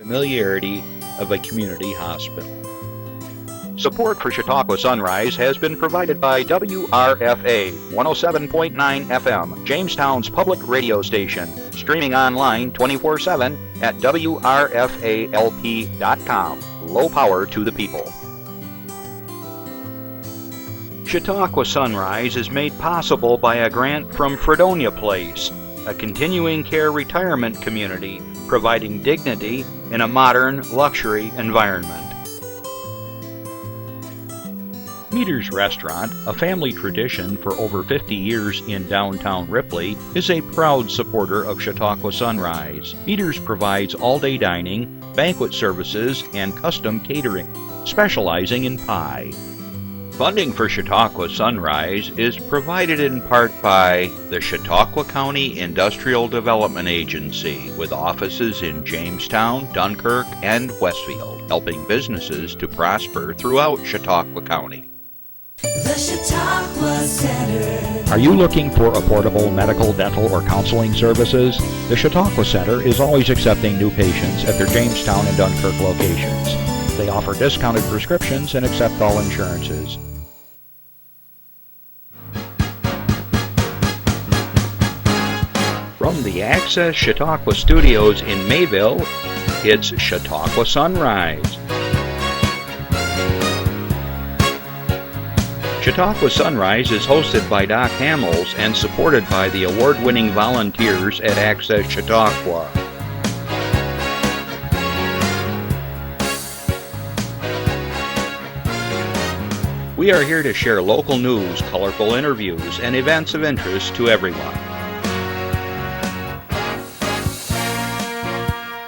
familiarity of a community hospital. Support for Chautauqua Sunrise has been provided by WRFA 107.9 FM, Jamestown's public radio station, streaming online 24/7 at WRFALP.com. Low power to the people. Chautauqua Sunrise is made possible by a grant from Fredonia Place, a continuing care retirement community providing dignity in a modern luxury environment. Meter's Restaurant, a family tradition for over 50 years in downtown Ripley, is a proud supporter of Chautauqua Sunrise. Meter's provides all-day dining, banquet services, and custom catering, specializing in pie. Funding for Chautauqua Sunrise is provided in part by the Chautauqua County Industrial Development Agency, with offices in Jamestown, Dunkirk, and Westfield, helping businesses to prosper throughout Chautauqua County. The Chautauqua Center. Are you looking for affordable medical, dental, or counseling services? The Chautauqua Center is always accepting new patients at their Jamestown and Dunkirk locations. They offer discounted prescriptions and accept all insurances. From the Access Chautauqua Studios in Mayville, it's Chautauqua Sunrise. Chautauqua Sunrise is hosted by Doc Hamels and supported by the award-winning volunteers at Access Chautauqua. We are here to share local news, colorful interviews, and events of interest to everyone.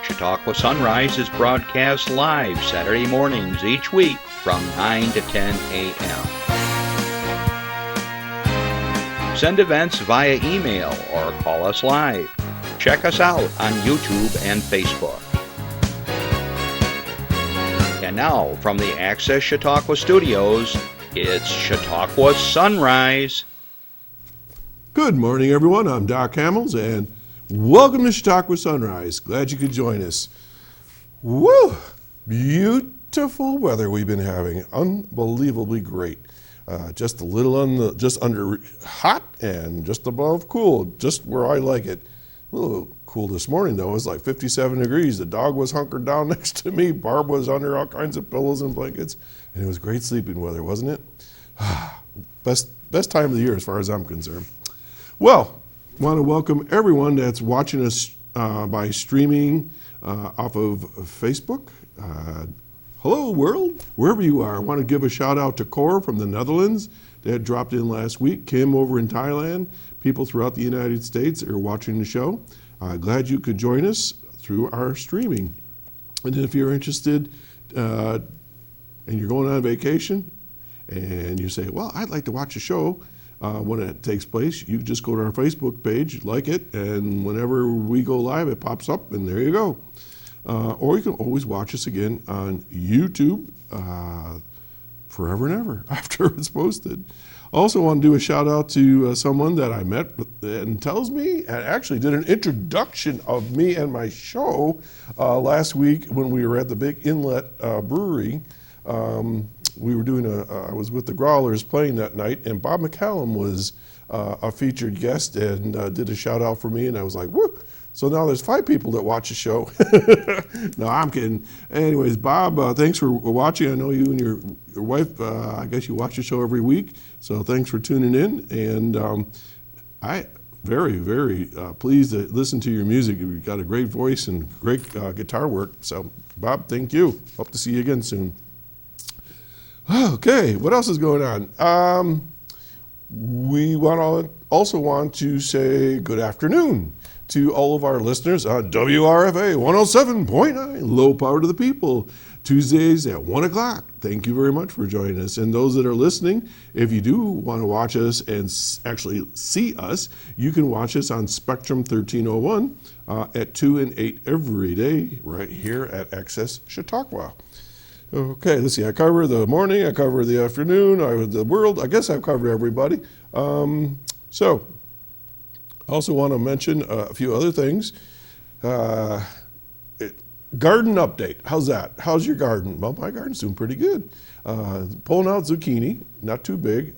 Chautauqua Sunrise is broadcast live Saturday mornings each week from 9 to 10 a.m. Send events via email or call us live. Check us out on YouTube and Facebook. And now, from the Access Chautauqua Studios, it's Chautauqua Sunrise. Good morning, everyone. I'm Doc Hamels, and welcome to Chautauqua Sunrise. Glad you could join us. Woo! Beautiful weather we've been having. Unbelievably great. Just a little just under hot and just above cool, just where I like it. A little cool this morning though. It was like 57 degrees. The dog was hunkered down next to me. Barb was under all kinds of pillows and blankets, and it was great sleeping weather, wasn't it? Best time of the year as far as I'm concerned. Well, want to welcome everyone that's watching us by streaming off of Facebook. Hello, world, wherever you are. I want to give a shout out to Cor from the Netherlands that dropped in last week, Kim over in Thailand, people throughout the United States that are watching the show. Glad you could join us through our streaming. And if you're interested and you're going on vacation and you say, well, I'd like to watch a show when it takes place, you just go to our Facebook page, like it, and whenever we go live, it pops up, and there you go. Or you can always watch us again on YouTube forever and ever after it's posted. Also want to do a shout out to someone that I met and tells me, and actually did an introduction of me and my show last week when we were at the Big Inlet Brewery. We were doing I was with the Growlers playing that night, and Bob McCallum was a featured guest and did a shout out for me, and I was like, woo! So now there's 5 people that watch the show. No, I'm kidding. Anyways, Bob, thanks for watching. I know you and your wife, I guess you watch the show every week. So thanks for tuning in. And I very, very pleased to listen to your music. You've got a great voice and great guitar work. So Bob, thank you. Hope to see you again soon. Okay, what else is going on? We also want to say good afternoon to all of our listeners on WRFA 107.9, Low Power to the People, Tuesdays at 1 o'clock. Thank you very much for joining us. And those that are listening, if you do want to watch us and actually see us, you can watch us on Spectrum 1301 at 2 and 8 every day right here at Access Chautauqua. Okay, let's see. I cover the morning, I cover the afternoon, the world. I guess I've covered everybody. So, also want to mention a few other things. Garden update. How's that? How's your garden? Well, my garden's doing pretty good. Pulling out zucchini, not too big.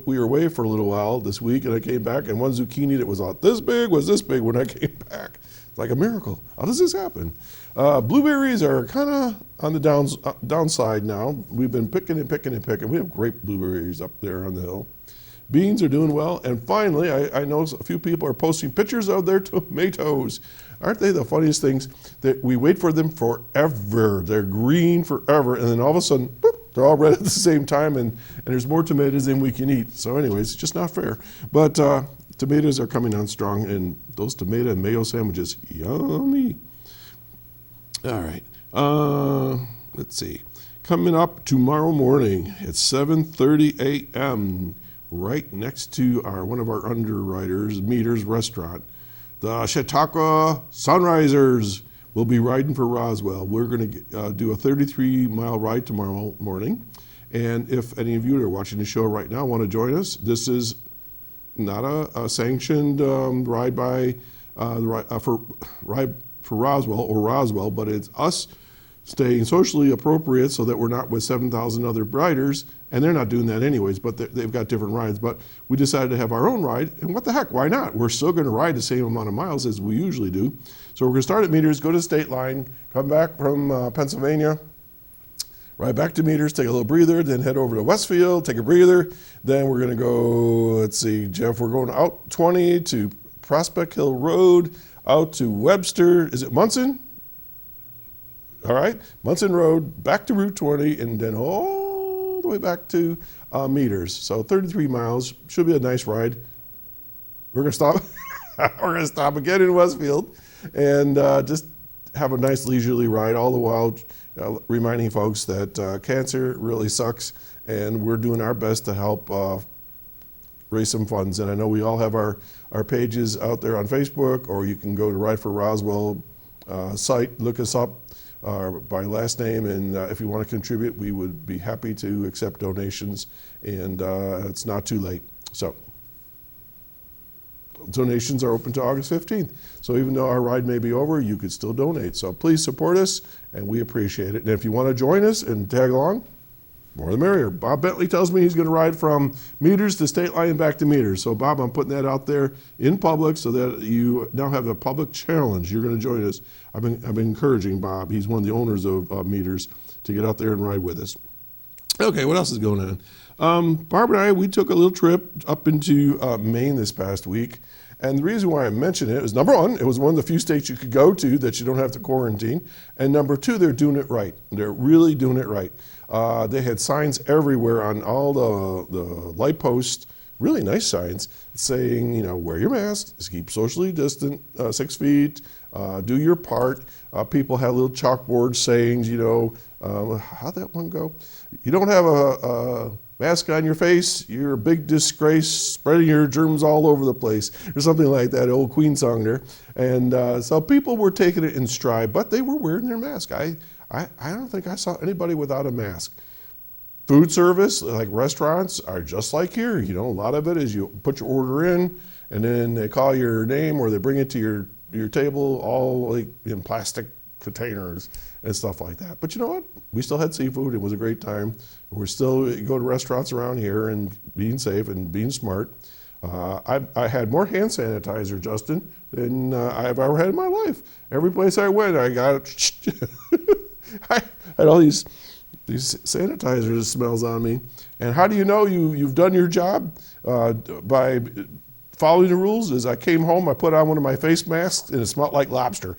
We were away for a little while this week, and I came back, and one zucchini that was out this big was this big when I came back. It's like a miracle. How does this happen? Blueberries are kind of on the downside now. We've been picking and picking and picking. We have great blueberries up there on the hill. Beans are doing well. And finally, I know a few people are posting pictures of their tomatoes. Aren't they the funniest things? That we wait for them forever. They're green forever. And then all of a sudden, boop, they're all red at the same time. And there's more tomatoes than we can eat. So anyways, it's just not fair. But tomatoes are coming on strong. And those tomato and mayo sandwiches, yummy. All right. Let's see. Coming up tomorrow morning at 7:30 a.m., right next to one of our underwriters, Meter's Restaurant, the Chautauqua Sunrisers will be riding for Roswell. We're going to do a 33-mile ride tomorrow morning. And if any of you are watching the show right now want to join us, this is not a sanctioned ride by for Roswell, but it's us staying socially appropriate so that we're not with 7,000 other riders, and they're not doing that anyways, but they've got different rides. But we decided to have our own ride, and what the heck, why not? We're still going to ride the same amount of miles as we usually do. So we're going to start at Meters, go to the state line, come back from Pennsylvania, ride back to Meters, take a little breather, then head over to Westfield, take a breather. Then we're going to go, let's see, Jeff, we're going out 20 to Prospect Hill Road, out to Webster, is it Munson? All right, Munson Road, back to Route 20, and then all the way back to Meters. So 33 miles, should be a nice ride. We're gonna stop, we're gonna stop again in Westfield and just have a nice leisurely ride, all the while reminding folks that cancer really sucks, and we're doing our best to help raise some funds. And I know we all have our pages out there on Facebook, or you can go to Ride for Roswell site, look us up by last name, and if you want to contribute, we would be happy to accept donations, and it's not too late. So donations are open to August 15th. So even though our ride may be over, you could still donate. So please support us, and we appreciate it. And if you want to join us and tag along, more the merrier. Bob Bentley tells me he's going to ride from Meters to State Line and back to Meters. So Bob, I'm putting that out there in public so that you now have a public challenge. You're going to join us. I've been encouraging Bob. He's one of the owners of Meters to get out there and ride with us. Okay, what else is going on? Barb and I, we took a little trip up into Maine this past week. And the reason why I mention it is, number one, it was one of the few states you could go to that you don't have to quarantine. And number two, they're doing it right. They're really doing it right. They had signs everywhere on all the light posts, really nice signs, saying, you know, wear your mask, keep socially distant, 6 feet, do your part. People had little chalkboard sayings, you know, how'd that one go? You don't have a mask on your face, you're a big disgrace, spreading your germs all over the place, or something like that old Queen song there. And so people were taking it in stride, but they were wearing their mask. I don't think I saw anybody without a mask. Food service, like restaurants, are just like here. You know, a lot of it is you put your order in, and then they call your name, or they bring it to your table, all like in plastic containers and stuff like that. But you know what? We still had seafood. It was a great time. We're still go to restaurants around here and being safe and being smart. I had more hand sanitizer, Justin, than I've ever had in my life. Every place I went, I got I had all these sanitizer smells on me. And how do you know you've done your job? By following the rules. As I came home, I put on one of my face masks, and it smelled like lobster.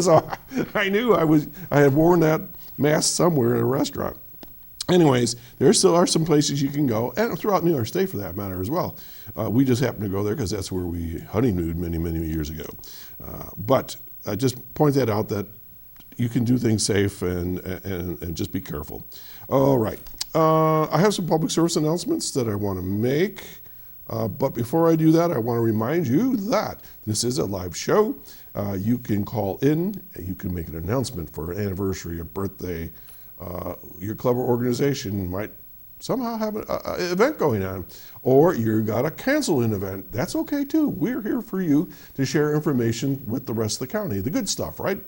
So I knew I had worn that mask somewhere at a restaurant. Anyways, there still are some places you can go, and throughout New York State for that matter as well. We just happened to go there because that's where we honeymooned many, many years ago. But I just point that out, that you can do things safe and just be careful. All right. I have some public service announcements that I want to make. But before I do that, I want to remind you that this is a live show. You can call in, you can make an announcement for an anniversary, a birthday. Your clever organization might somehow have an event going on, or you got to cancel an event. That's okay too. We're here for you to share information with the rest of the county, the good stuff, right?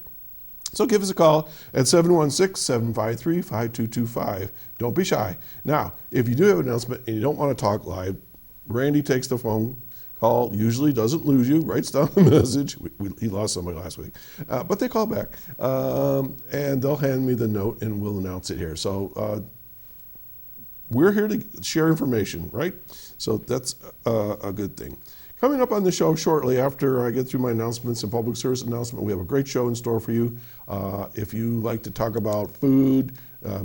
So give us a call at 716-753-5225. Don't be shy. Now, if you do have an announcement and you don't want to talk live, Randy takes the phone call, usually doesn't lose you, writes down the message. He lost somebody last week. But they call back, and they'll hand me the note, and we'll announce it here. So we're here to share information, right? So that's a good thing. Coming up on the show shortly after I get through my announcements and public service announcement, we have a great show in store for you. If you like to talk about food,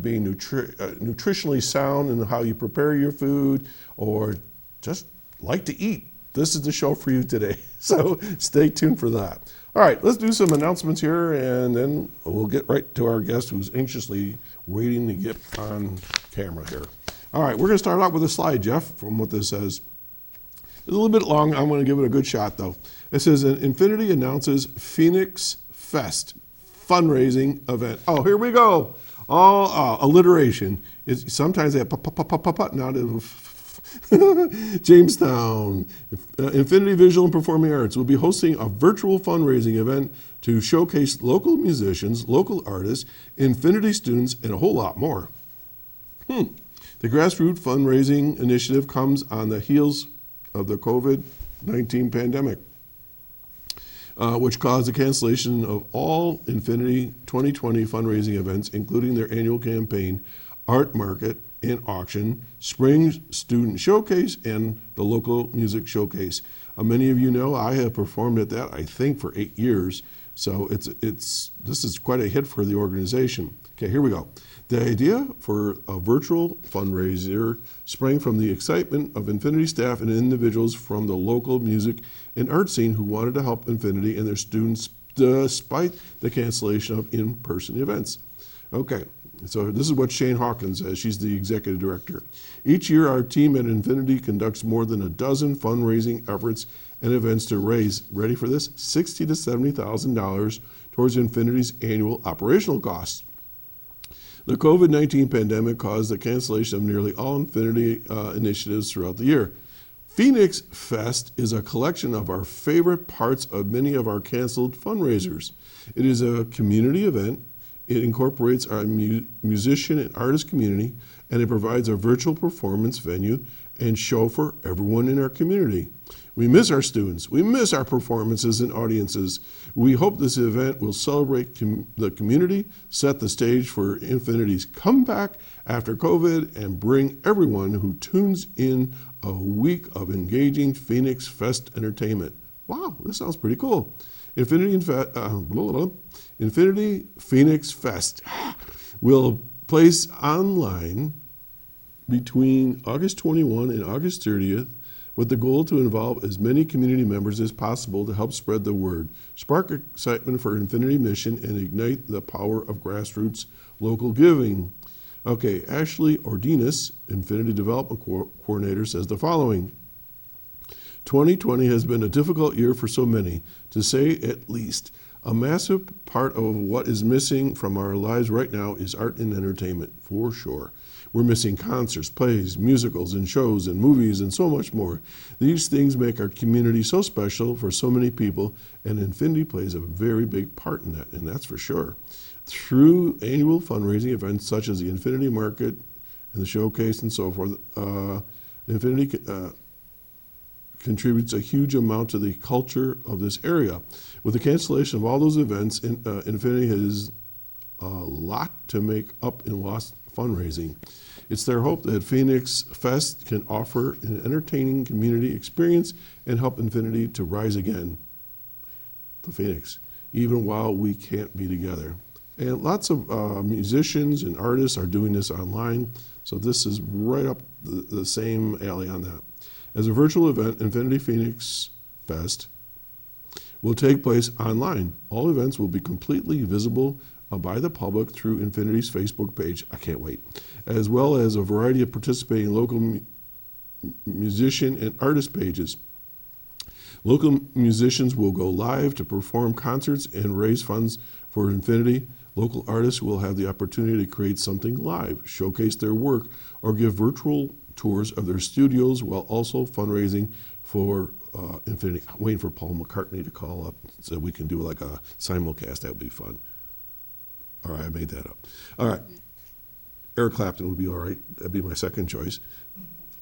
being nutritionally sound and how you prepare your food, or just like to eat, this is the show for you today. So stay tuned for that. All right, let's do some announcements here, and then we'll get right to our guest who's anxiously waiting to get on camera here. All right, we're going to start out with a slide, Jeff, from what this says. It's a little bit long. I'm going to give it a good shot, though. It says, Infinity announces Phoenix Fest fundraising event. Oh, here we go. All alliteration. Sometimes they have not Jamestown. Infinity Visual and Performing Arts will be hosting a virtual fundraising event to showcase local musicians, local artists, Infinity students, and a whole lot more. The grassroots fundraising initiative comes on the heels of the COVID-19 pandemic, which caused the cancellation of all Infinity 2020 fundraising events, including their annual campaign, art market and auction, spring student showcase, and the local music showcase. Many of you know I have performed at that, I think, for 8 years. So this is quite a hit for the organization. Okay, here we go. The idea for a virtual fundraiser sprang from the excitement of Infinity staff and individuals from the local music and art scene who wanted to help Infinity and their students despite the cancellation of in-person events. Okay, so this is what Shane Hawkins says. She's the executive director. Each year, our team at Infinity conducts more than a dozen fundraising efforts and events to raise, ready for this, $60,000 to $70,000 towards Infinity's annual operational costs. The COVID-19 pandemic caused the cancellation of nearly all Infinity initiatives throughout the year. Phoenix Fest is a collection of our favorite parts of many of our canceled fundraisers. It is a community event. It incorporates our musician and artist community, and it provides a virtual performance venue and show for everyone in our community. We miss our students. We miss our performances and audiences. We hope this event will celebrate the community, set the stage for Infinity's comeback after COVID, and bring everyone who tunes in a week of engaging Phoenix Fest entertainment. Wow, this sounds pretty cool. Infinity Phoenix Fest will place online between August 21 and August 30th with the goal to involve as many community members as possible to help spread the word, spark excitement for Infinity mission, and ignite the power of grassroots local giving. Okay, Ashley Ordinas, Infinity Development Coordinator, says the following. 2020 has been a difficult year for so many, to say at least. A massive part of what is missing from our lives right now is art and entertainment, for sure. We're missing concerts, plays, musicals, and shows, and movies, and so much more. These things make our community so special for so many people, and Infinity plays a very big part in that, and that's for sure. Through annual fundraising events such as the Infinity Market and the Showcase and so forth, Infinity contributes a huge amount to the culture of this area. With the cancellation of all those events, Infinity has a lot to make up in lost fundraising. It's their hope that Phoenix Fest can offer an entertaining community experience and help Infinity to rise again, the Phoenix, even while we can't be together. And lots of musicians and artists are doing this online, so this is right up the same alley on that. As a virtual event, Infinity Phoenix Fest will take place online. All events will be completely visible by the public through Infinity's Facebook page. I can't wait. As well as a variety of participating local musician and artist pages. Local musicians will go live to perform concerts and raise funds for Infinity. Local artists will have the opportunity to create something live, showcase their work, or give virtual tours of their studios while also fundraising for Infinity. I'm waiting for Paul McCartney to call up so we can do like a simulcast. That would be fun. All right, I made that up. All right. Eric Clapton would be all right. That'd be my second choice.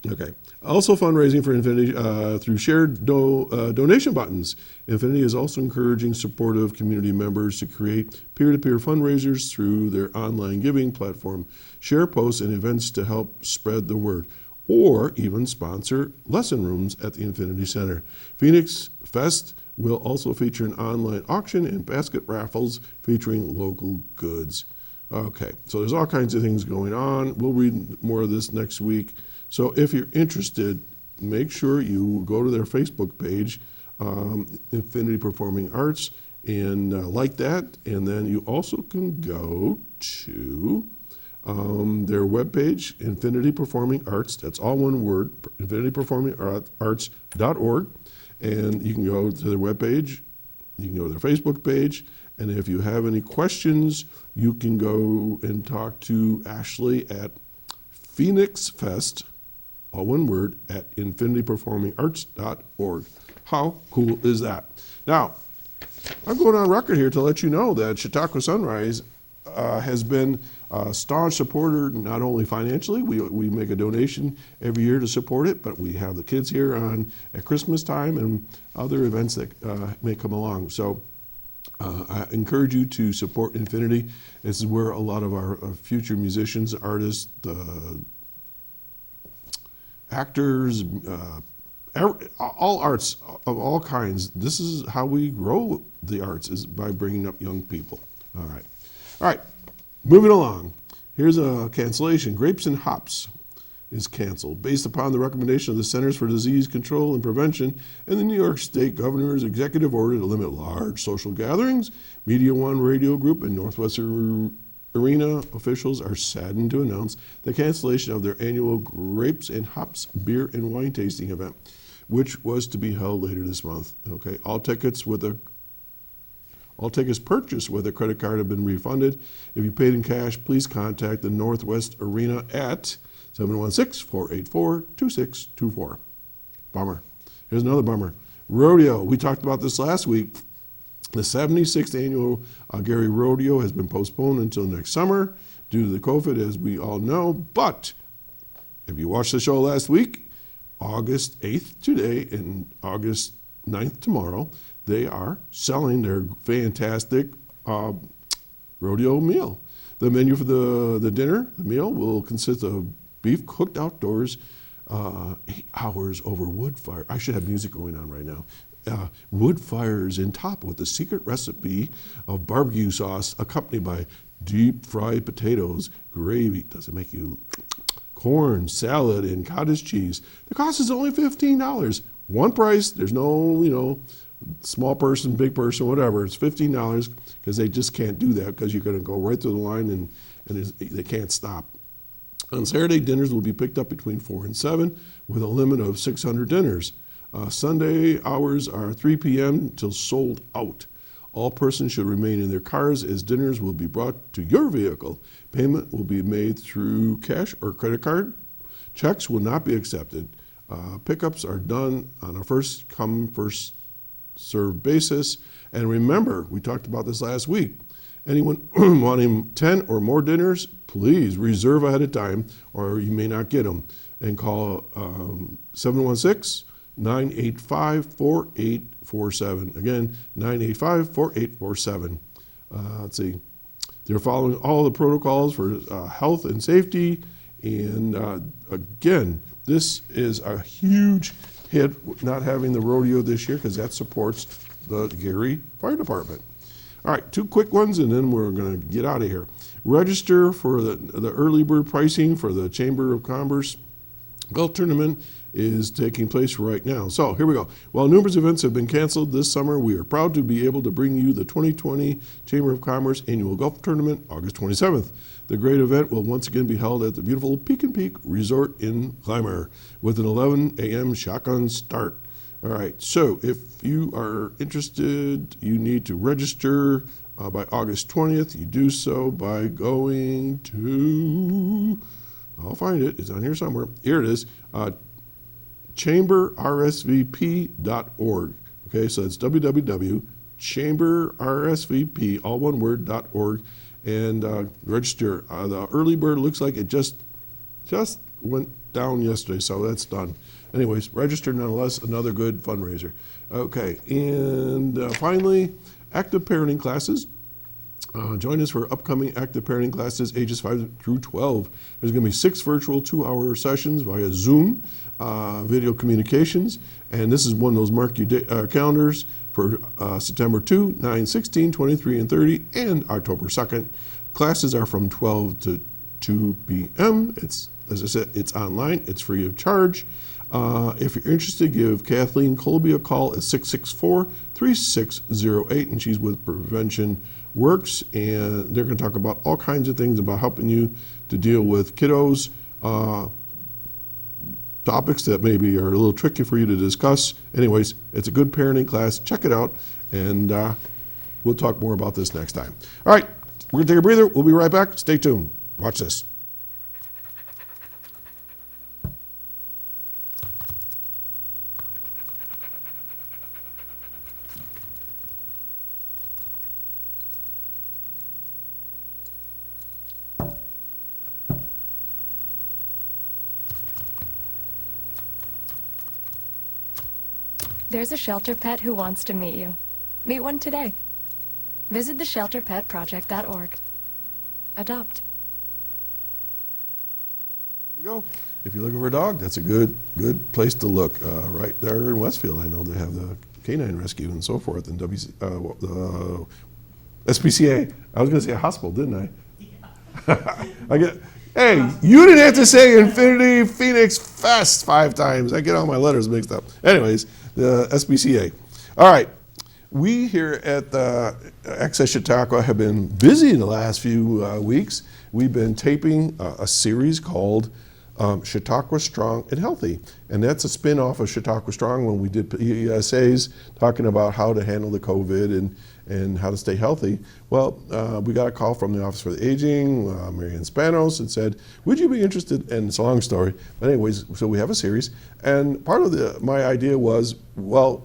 Okay. Also fundraising for Infinity through shared donation buttons. Infinity is also encouraging supportive community members to create peer-to-peer fundraisers through their online giving platform, share posts and events to help spread the word, or even sponsor lesson rooms at the Infinity Center. Phoenix Fest will also feature an online auction and basket raffles featuring local goods. Okay, so there's all kinds of things going on. We'll read more of this next week. So if you're interested, make sure you go to their Facebook page, Infinity Performing Arts, and like that. And then you also can go to their webpage, Infinity Performing Arts. That's all one word, infinityperformingarts.org. And you can go to their webpage. You can go to their Facebook page. And if you have any questions, you can go and talk to Ashley at Phoenix Fest, all one word, at infinityperformingarts.org. How cool is that? Now, I'm going on record here to let you know that Chautauqua Sunrise has been a staunch supporter, not only financially, we make a donation every year to support it, but we have the kids here at Christmas time and other events that may come along. So I encourage you to support Infinity. This is where a lot of our future musicians, artists, actors, all arts of all kinds. This is how we grow the arts, is by bringing up young people. All right, moving along. Here's a cancellation. Grapes and Hops is canceled based upon the recommendation of the Centers for Disease Control and Prevention and the New York State Governor's executive order to limit large social gatherings. Media One Radio Group and Northwest Arena officials are saddened to announce the cancellation of their annual Grapes and Hops beer and wine tasting event, which was to be held later this month. Okay, all tickets purchased with a credit card have been refunded. If you paid in cash, please contact the Northwest Arena at 716-484-2624. Bummer. Here's another bummer. Rodeo. We talked about this last week. The 76th annual Carey Rodeo has been postponed until next summer due to the COVID, as we all know. But if you watched the show last week, August 8th today and August 9th tomorrow, they are selling their fantastic rodeo meal. The menu for the dinner, the meal, will consist of beef cooked outdoors, 8 hours over wood fire. I should have music going on right now. Wood fires in top with the secret recipe of barbecue sauce, accompanied by deep fried potatoes, gravy. Does it make you? Corn, salad, and cottage cheese. The cost is only $15. One price. There's no, small person, big person, whatever. It's $15 because they just can't do that because you're going to go right through the line and they can't stop. On Saturday, dinners will be picked up between 4 and 7 with a limit of 600 dinners. Sunday hours are 3 p.m. till sold out. All persons should remain in their cars as dinners will be brought to your vehicle. Payment will be made through cash or credit card. Checks will not be accepted. Pickups are done on a first-come, first-served basis. And remember, we talked about this last week. Anyone wanting 10 or more dinners, please reserve ahead of time or you may not get them. And call 716-985-4847. Again, 985-4847. Let's see. They're following all the protocols for health and safety. And again, this is a huge hit not having the rodeo this year because that supports the Carey Fire Department. All right, 2 quick ones and then we're going to get out of here. Register for the early bird pricing for the Chamber of Commerce golf tournament is taking place right now. So here we go. While numerous events have been canceled this summer, we are proud to be able to bring you the 2020 Chamber of Commerce Annual Golf Tournament, August 27th. The great event will once again be held at the beautiful Peak & Peak Resort in Clymer with an 11 a.m. shotgun start. All right, so if you are interested, you need to register by August 20th. You do so by going to, I'll find it, it's on here somewhere. Here it is, chamberrsvp.org. Okay, so it's www.chamberrsvp, all one word, .org. and register. The early bird looks like it just went down yesterday, so that's done. Anyways, register nonetheless, another good fundraiser. Okay, and finally, active parenting classes. Join us for upcoming active parenting classes ages 5 through 12. There's going to be 6 virtual 2-hour sessions via Zoom, video communications, and this is one of those mark your calendars for September 2, 9, 16, 23, and 30, and October 2nd. Classes are from 12 to 2 p.m. It's, as I said, it's online. It's free of charge. If you're interested, give Kathleen Colby a call at 664-3608, and she's with Prevention Works, and they're going to talk about all kinds of things about helping you to deal with kiddos, topics that maybe are a little tricky for you to discuss. Anyways, it's a good parenting class. Check it out, and we'll talk more about this next time. All right, we're going to take a breather. We'll be right back. Stay tuned. Watch this. There's a shelter pet who wants to meet you. Meet one today. Visit theshelterpetproject.org. Adopt. There you go. If you're looking for a dog, that's a good place to look. Right there in Westfield, I know they have the canine rescue and so forth, and SPCA. I was going to say a hospital, didn't I? Hey, you didn't have to say Infinity Phoenix Fest 5 times. I get all my letters mixed up. Anyways, the SPCA. All right, we here at the Access Chautauqua have been busy in the last few weeks. We've been taping a series called Chautauqua Strong and Healthy, and that's a spin-off of Chautauqua Strong when we did PSAs talking about how to handle the COVID and how to stay healthy. Well, we got a call from the Office for the Aging, Marianne Spanos, and said, would you be interested, and it's a long story, but anyways, so we have a series, and part of my idea was, well,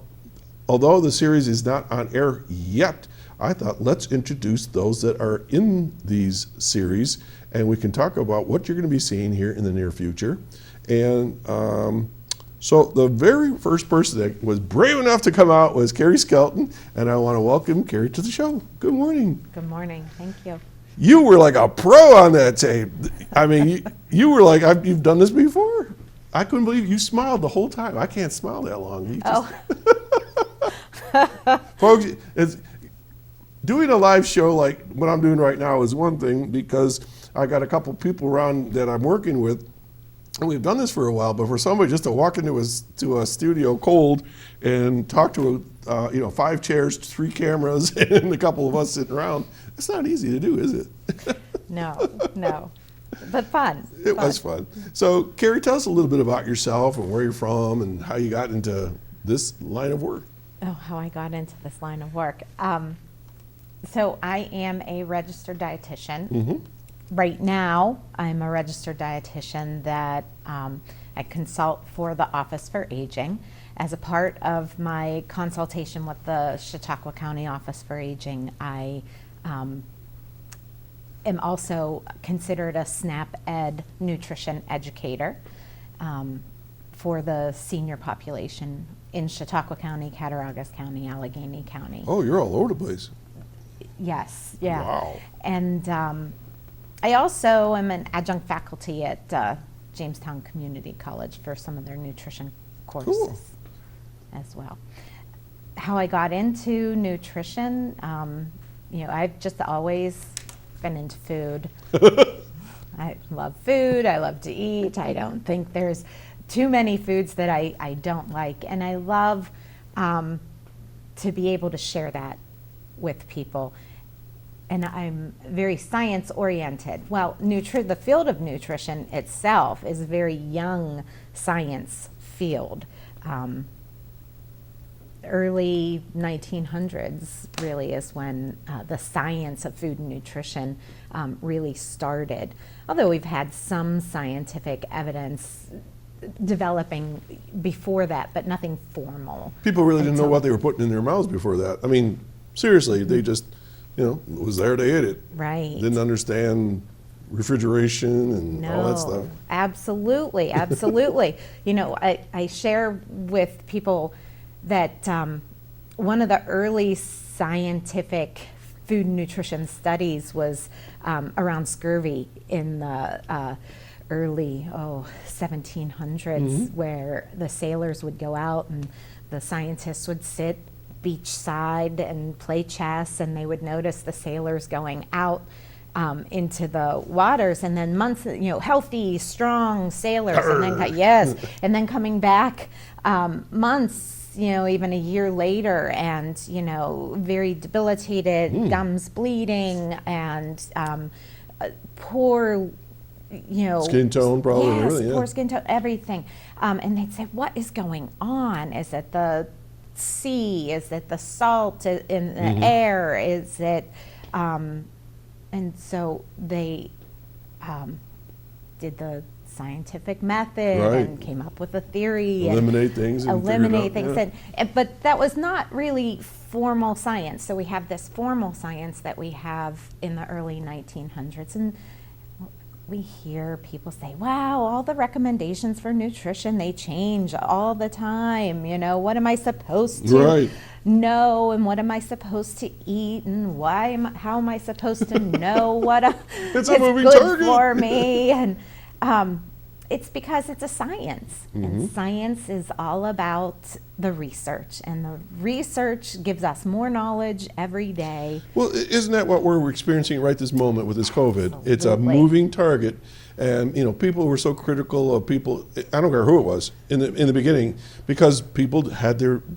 although the series is not on air yet, I thought let's introduce those that are in these series, and we can talk about what you're going to be seeing here in the near future. And so the very first person that was brave enough to come out was Carey Skelton, and I want to welcome Carey to the show. Good morning. Good morning. Thank you. You were like a pro on that tape. I mean, you were like, you've done this before. I couldn't believe you smiled the whole time. I can't smile that long. You just Folks, doing a live show like what I'm doing right now is one thing, because I got a couple people around that I'm working with, and we've done this for a while, but for somebody just to walk into a studio cold and talk to 5 chairs, 3 cameras, and a couple of us sitting around, it's not easy to do, is it? No, but fun. It was fun. So, Carey, tell us a little bit about yourself and where you're from and how you got into this line of work. Oh, how I got into this line of work. So I am a registered dietitian. Mm-hmm. Right now, I'm a registered dietitian that I consult for the Office for Aging. As a part of my consultation with the Chautauqua County Office for Aging, I am also considered a SNAP Ed nutrition educator for the senior population in Chautauqua County, Cattaraugus County, Allegheny County. Oh, you're all over the place. Yes, yeah. Wow. And I also am an adjunct faculty at Jamestown Community College for some of their nutrition courses. Cool. As well. How I got into nutrition, I've just always been into food. I love food, I love to eat. I don't think there's too many foods that I don't like. And I love to be able to share that with people. And I'm very science oriented. Well, the field of nutrition itself is a very young science field. Early 1900s really is when the science of food and nutrition really started. Although we've had some scientific evidence developing before that, but nothing formal. People really didn't know what they were putting in their mouths before that. I mean, seriously, they just was there, they ate it. Right. Didn't understand refrigeration and all that stuff. Absolutely, absolutely. I share with people that one of the early scientific food and nutrition studies was around scurvy in the early 1700s, where the sailors would go out and the scientists would sit beachside and play chess, and they would notice the sailors going out into the waters, and then months, healthy, strong sailors, and then and then coming back months, even a year later, and very debilitated, gums bleeding, and poor, skin tone, probably. Yes, really, poor skin tone, everything, and they'd say, "What is going on? Is it the sea? Is it the salt in the air? Is it?" And so they did the scientific method and came up with a theory. Eliminate things. But that was not really formal science. So we have this formal science that we have in the early 1900s. And we hear people say, wow, all the recommendations for nutrition, they change all the time. What am I supposed to know, and what am I supposed to eat, and how am I supposed to know what is good for me? And it's because it's a science, and science is all about the research, and the research gives us more knowledge every day. Well, isn't that what we're experiencing right this moment with this COVID? Absolutely. It's a moving target, and people were so critical of people. I don't care who it was in the beginning, because people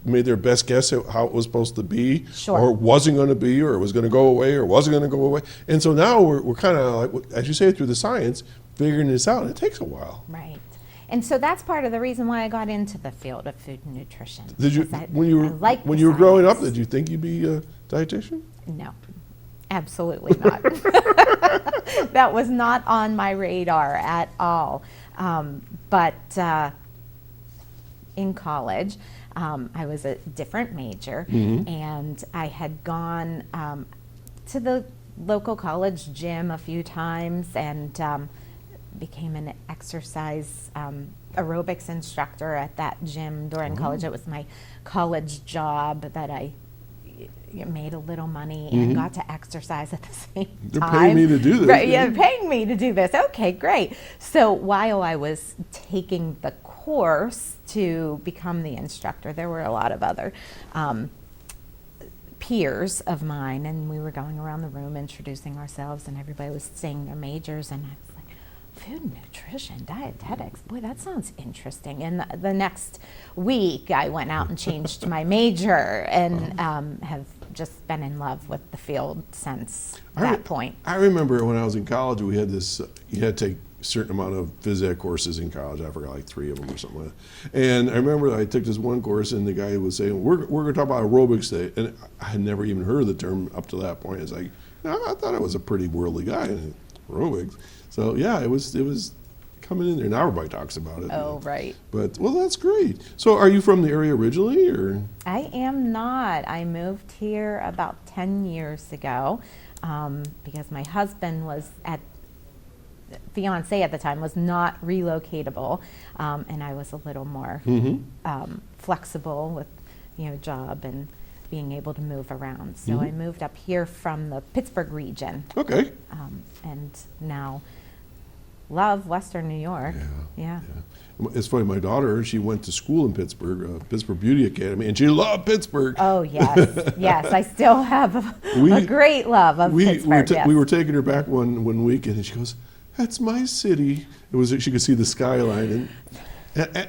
made their best guess at how it was supposed to be, or wasn't going to be, or it was going to go away, or wasn't going to go away. And so now we're kind of like, as you say, through the science, figuring this out. And it takes a while. Right. And so that's part of the reason why I got into the field of food and nutrition. Did you, when you were growing up, did you think you'd be a dietitian? No, absolutely not. That was not on my radar at all. But in college, I was a different major, and I had gone to the local college gym a few times, and became an exercise aerobics instructor at that gym during college. It was my college job that I made a little money and got to exercise at the same time. They're paying me to do this. Right, yeah, paying me to do this. Okay, great. So while I was taking the course to become the instructor, there were a lot of other peers of mine, and we were going around the room introducing ourselves, and everybody was saying their majors, and I was like, food and nutrition, dietetics, boy, that sounds interesting. And the next week I went out and changed my major, and have just been in love with the field since that point. I remember when I was in college, we had this, you had to take a certain amount of phys ed courses in college. I forgot, like 3 of them or something like that. And I remember I took this one course, and the guy was saying, we're going to talk about aerobics today. And I had never even heard of the term up to that point. It's like, no, I thought I was a pretty worldly guy in aerobics. So yeah, it was coming in there. Now everybody talks about it. Oh, right. But, well, that's great. So are you from the area originally, or? I am not. I moved here about 10 years ago because my husband was fiance at the time was not relocatable, and I was a little more flexible with, job and being able to move around. So I moved up here from the Pittsburgh region. Okay. And now love Western New York. Yeah. It's funny, my daughter, she went to school in Pittsburgh, Pittsburgh Beauty Academy, and she loved Pittsburgh. Oh, yes. Yes, I still have a great love of Pittsburgh. We were taking her back one weekend, and she goes, "That's my city." She could see the skyline.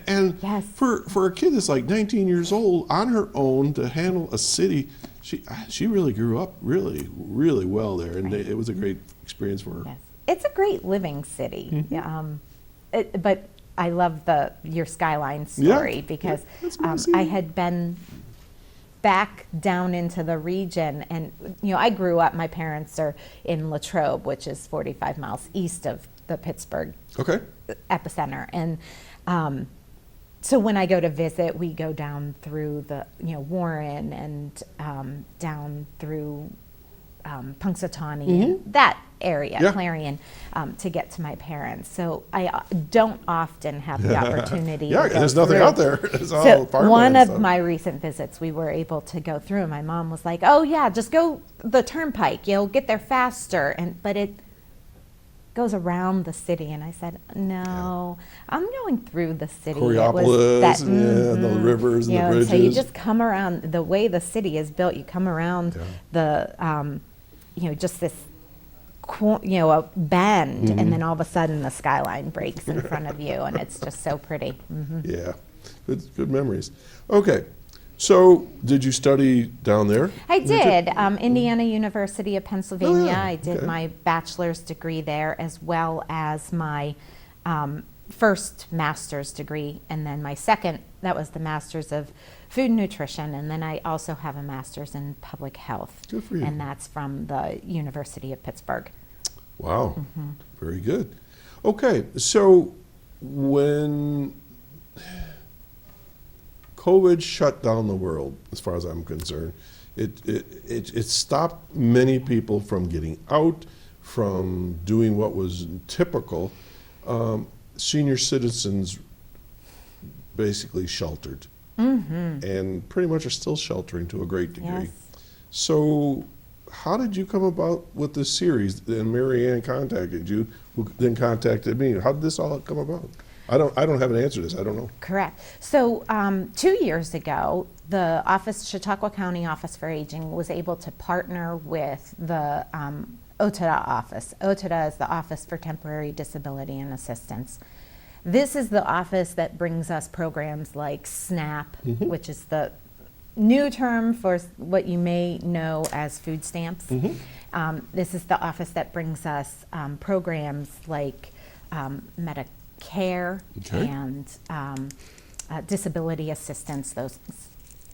And yes. for a kid that's like 19 years old, on her own, to handle a city, she really grew up really, really well there, and it was a great experience for her. Yes. It's a great living city. But I love your skyline story because I had been back down into the region, and I grew up, my parents are in Latrobe, which is 45 miles east of the Pittsburgh epicenter, and so when I go to visit, we go down through the Warren and down through Punxsutawney, that area, Yeah. Clarion, to get to my parents. So I don't often have the opportunity. Yeah, to go there's nothing through. out there. It's all So farmland one of stuff. my recent visits, we were able to go through, and my mom was like, "Oh yeah, just go the turnpike. You'll get there faster." But it goes around the city, and I said, "No, I'm going through the city." Coriopolis, and the rivers and the bridges. So you just come around the way the city is built. You come around the, just this, a bend, and then all of a sudden the skyline breaks in front of you, and it's just so pretty. Yeah, good memories. Okay, so did you study down there? I did. Indiana University of Pennsylvania. Oh, yeah. I did Okay. my bachelor's degree there, as well as my first master's degree, and then my second, that was the master's of food nutrition, and then I also have a master's in public health. Good for you. And that's from the University of Pittsburgh. Wow, very good. Okay, so when COVID shut down the world, as far as I'm concerned, it stopped many people from getting out, from doing what was typical. Senior citizens basically sheltered, and pretty much are still sheltering to a great degree. Yes. So how did you come about with this series? And Mary Ann contacted you, who then contacted me. How did this all come about? I don't have an answer to this. I don't know. Correct. So 2 years ago, the Chautauqua County Office for Aging was able to partner with the OTDA office. OTDA is the Office for Temporary Disability and Assistance. This is the office that brings us programs like SNAP, which is the new term for what you may know as food stamps. This is the office that brings us programs like Medicare Okay. and disability assistance, those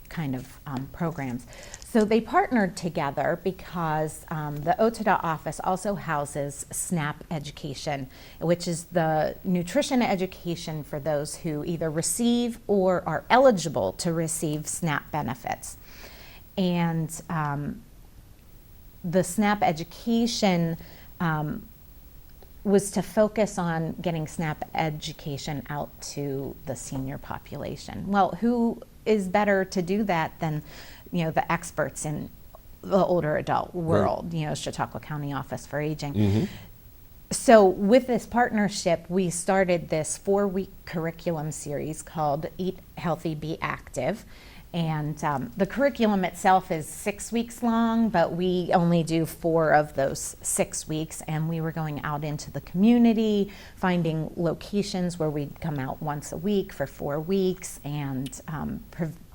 kind of programs. So they partnered together because the OTDA office also houses SNAP education, which is the nutrition education for those who either receive or are eligible to receive SNAP benefits. And the SNAP education was to focus on getting SNAP education out to the senior population. Well, who is better to do that than, the experts in the older adult world, Chautauqua County Office for Aging. So with this partnership, we started this 4-week curriculum series called Eat Healthy, Be Active. And the curriculum itself is 6 weeks long, but we only do 4 of those 6 weeks. And we were going out into the community, finding locations where we'd come out once a week for 4 weeks and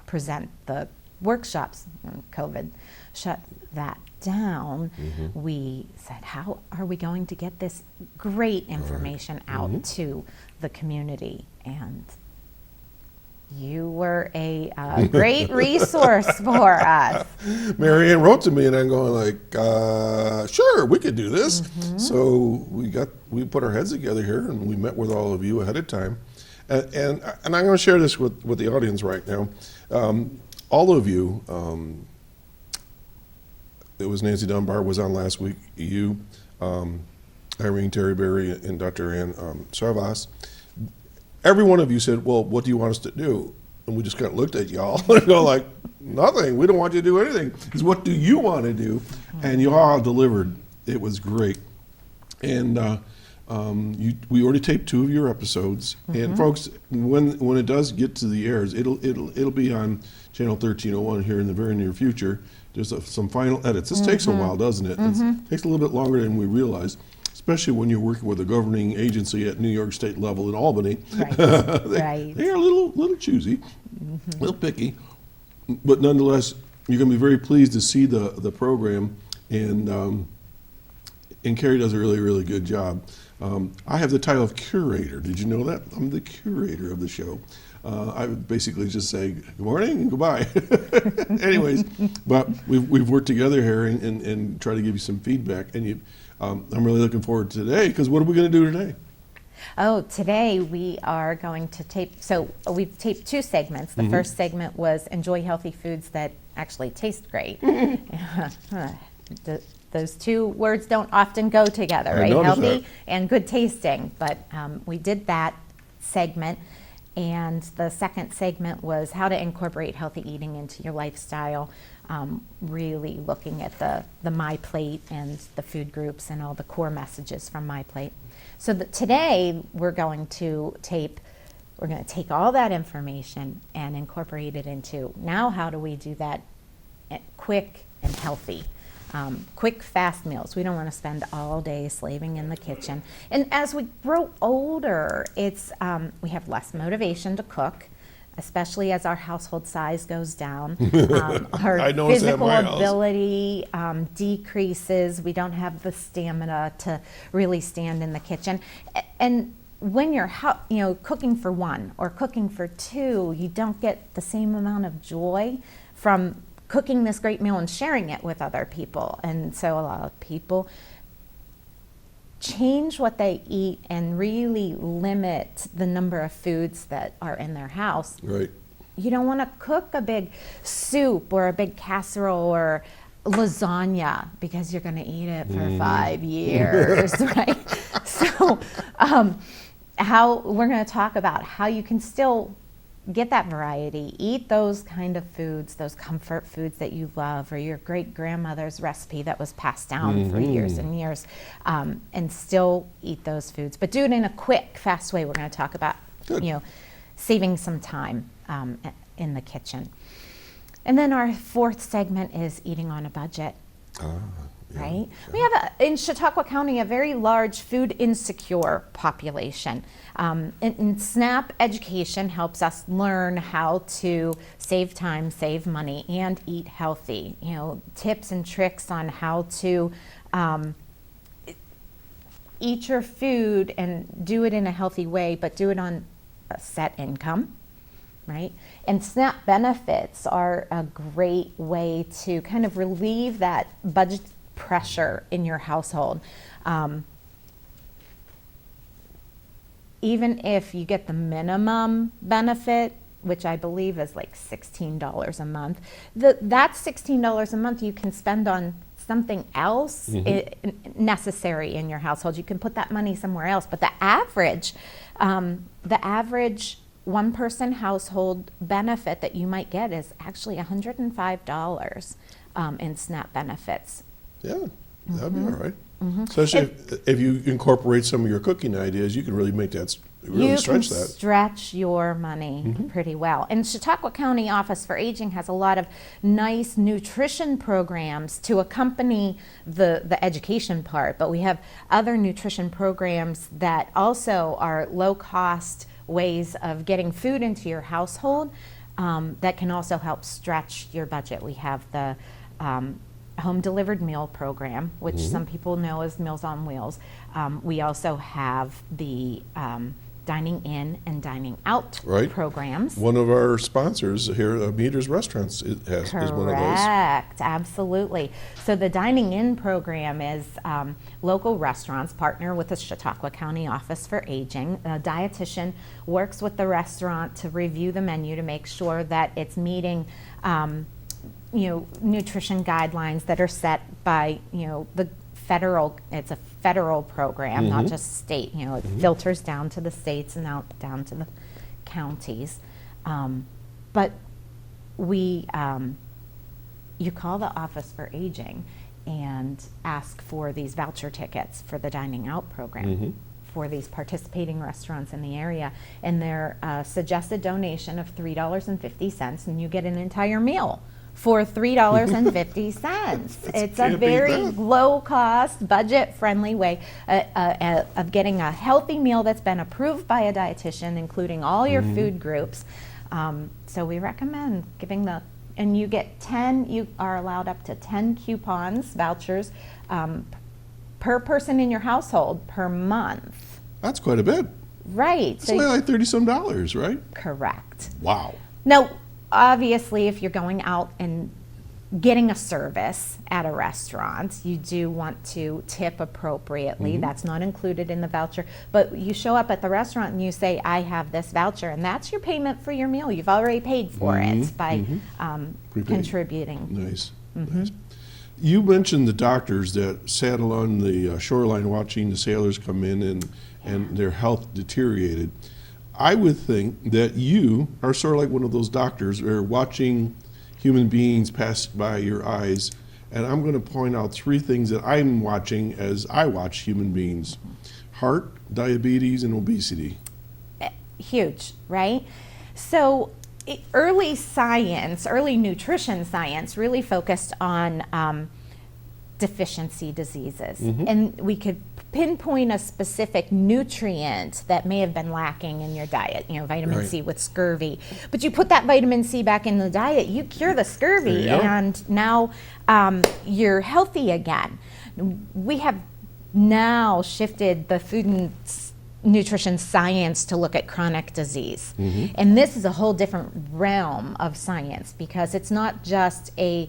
present the workshops. When COVID shut that down, we said, how are we going to get this great information out to the community? And you were a great resource for us. Mary Ann wrote to me, and I'm going like, sure, we could do this. So we put our heads together here, and we met with all of you ahead of time. And I'm going to share this with the audience right now. All of you, it was Nancy Dunbar was on last week, you, Irene Terryberry, and Dr. Ann Sarvas. Every one of you said, well, what do you want us to do? And we just kind of looked at y'all and go like, nothing. We don't want you to do anything. It's what do you want to do? And you all delivered. It was great. And we already taped 2 of your episodes. And folks, when it does get to the airs, it'll be on Channel 1301 here in the very near future. There's some final edits. This takes a while, doesn't it? It takes a little bit longer than we realize, especially when you're working with a governing agency at New York State level in Albany. Right. They are a little choosy, a little picky, but nonetheless, you're going to be very pleased to see the program, and Carey does a really, really good job. I have the title of curator. Did you know that? I'm the curator of the show. I would basically just say good morning and goodbye. Anyways, but we've worked together here and try to give you some feedback. And I'm really looking forward to today, because what are we going to do today? Oh, today we are going to tape, so we've taped 2 segments. The first segment was enjoy healthy foods that actually taste great. The those two words don't often go together, I right? noticed Healthy that. and good tasting. But we did that segment. And the second segment was how to incorporate healthy eating into your lifestyle, really looking at the My Plate and the food groups and all the core messages from My Plate. So today we're going to take all that information and incorporate it into, now how do we do that quick and healthy? Quick, fast meals. We don't want to spend all day slaving in the kitchen. And as we grow older, we have less motivation to cook, especially as our household size goes down. Our I noticed that at physical my house. ability decreases. We don't have the stamina to really stand in the kitchen. And when you're cooking for one or cooking for two, you don't get the same amount of joy from cooking this great meal and sharing it with other people. And so a lot of people change what they eat and really limit the number of foods that are in their house. Right. You don't want to cook a big soup or a big casserole or lasagna because you're going to eat it for 5 years, right? So how we're going to talk about how you can still get that variety, eat those kind of foods, those comfort foods that you love, or your great grandmother's recipe that was passed down for years and years, and still eat those foods, but do it in a quick, fast way. We're going to talk about, saving some time in the kitchen. And then our fourth segment is eating on a budget. Right? We have in Chautauqua County a very large food insecure population. And SNAP education helps us learn how to save time, save money, and eat healthy. Tips and tricks on how to eat your food and do it in a healthy way, but do it on a set income. Right? And SNAP benefits are a great way to kind of relieve that budget pressure in your household. Even if you get the minimum benefit, which I believe is like $16 a month, that $16 a month you can spend on something else necessary in your household. You can put that money somewhere else. But the average one-person household benefit that you might get is actually $105 in SNAP benefits. Yeah, that'd be all right. Especially if you incorporate some of your cooking ideas, you can really make that, really stretch that. You can stretch your money pretty well. And Chautauqua County Office for Aging has a lot of nice nutrition programs to accompany the education part, but we have other nutrition programs that also are low-cost ways of getting food into your household that can also help stretch your budget. We have the home delivered meal program, which some people know as Meals on Wheels. We also have the dining in and dining out programs. One of our sponsors here, Meter's Restaurants, is one of those. Correct, absolutely. So the dining in program is local restaurants partner with the Chautauqua County Office for Aging. A dietitian works with the restaurant to review the menu to make sure that it's meeting nutrition guidelines that are set by, the federal, it's a federal program, not just state, it filters down to the states and out down to the counties. But you call the Office for Aging and ask for these voucher tickets for the dining out program for these participating restaurants in the area, and their suggested donation of $3.50, and you get an entire meal for $3.50. It's a very low-cost, budget-friendly way of getting a healthy meal that's been approved by a dietitian, including all your food groups. So we recommend giving and you get 10, you are allowed up to 10 coupons, vouchers, per person in your household per month. That's quite a bit. Right. It's only like $30-some, right? Correct. Wow. Now, obviously, if you're going out and getting a service at a restaurant, you do want to tip appropriately. That's not included in the voucher. But you show up at the restaurant and you say, I have this voucher, and that's your payment for your meal. You've already paid for it by contributing. Nice. Nice. You mentioned the doctors that sat along the shoreline watching the sailors come in and their health deteriorated. I would think that you are sort of like one of those doctors who are watching human beings pass by your eyes, and I'm going to point out 3 things that I'm watching as I watch human beings: heart, diabetes, and obesity. Huge, right? So early science, early nutrition science really focused on deficiency diseases. And we could pinpoint a specific nutrient that may have been lacking in your diet, vitamin C with scurvy. But you put that vitamin C back in the diet, you cure the scurvy, and now you're healthy again. We have now shifted the food and nutrition science to look at chronic disease. And this is a whole different realm of science, because it's not just a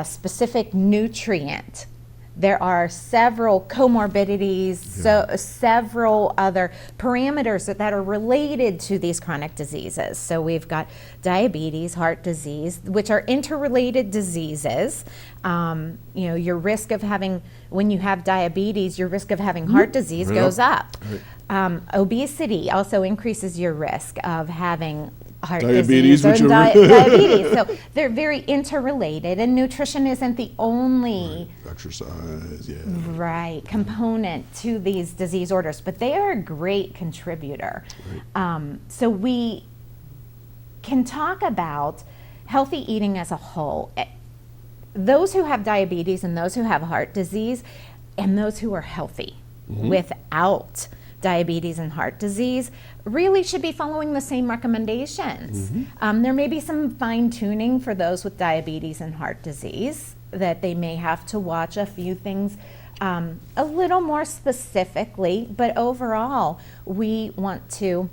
specific nutrient. There are several comorbidities, several other parameters that are related to these chronic diseases. So we've got diabetes, heart disease, which are interrelated diseases. Your risk of having, when you have diabetes, your risk of having heart disease goes up. Obesity also increases your risk of having heart disease or diabetes. So they're very interrelated, and nutrition isn't the only exercise, component to these disease orders, but they are a great contributor. So we can talk about healthy eating as a whole. Those who have diabetes and those who have heart disease and those who are healthy without diabetes and heart disease really should be following the same recommendations. There may be some fine tuning for those with diabetes and heart disease, that they may have to watch a few things a little more specifically, but overall we want to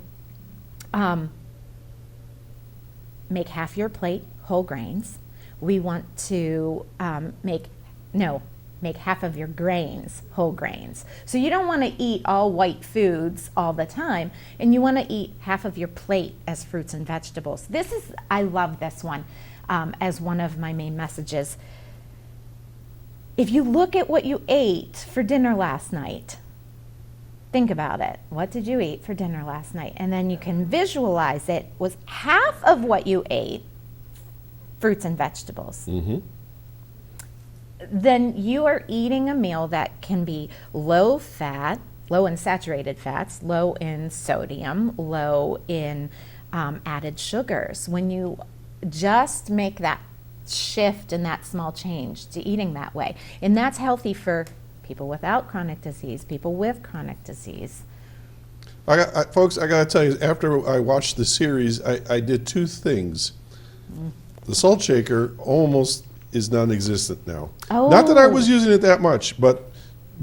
make half your plate whole grains. We want to make half of your grains whole grains. So you don't want to eat all white foods all the time, and you want to eat half of your plate as fruits and vegetables. I love this one as one of my main messages. If you look at what you ate for dinner last night, think about it. What did you eat for dinner last night? And then you can visualize it was half of what you ate fruits and vegetables. Then you are eating a meal that can be low fat, low in saturated fats, low in sodium, low in added sugars. When you just make that shift and that small change to eating that way, and that's healthy for people without chronic disease, people with chronic disease. Folks, I got to tell you, after I watched the series, I did 2 things. The salt shaker almost is non-existent now. Not that I was using it that much, but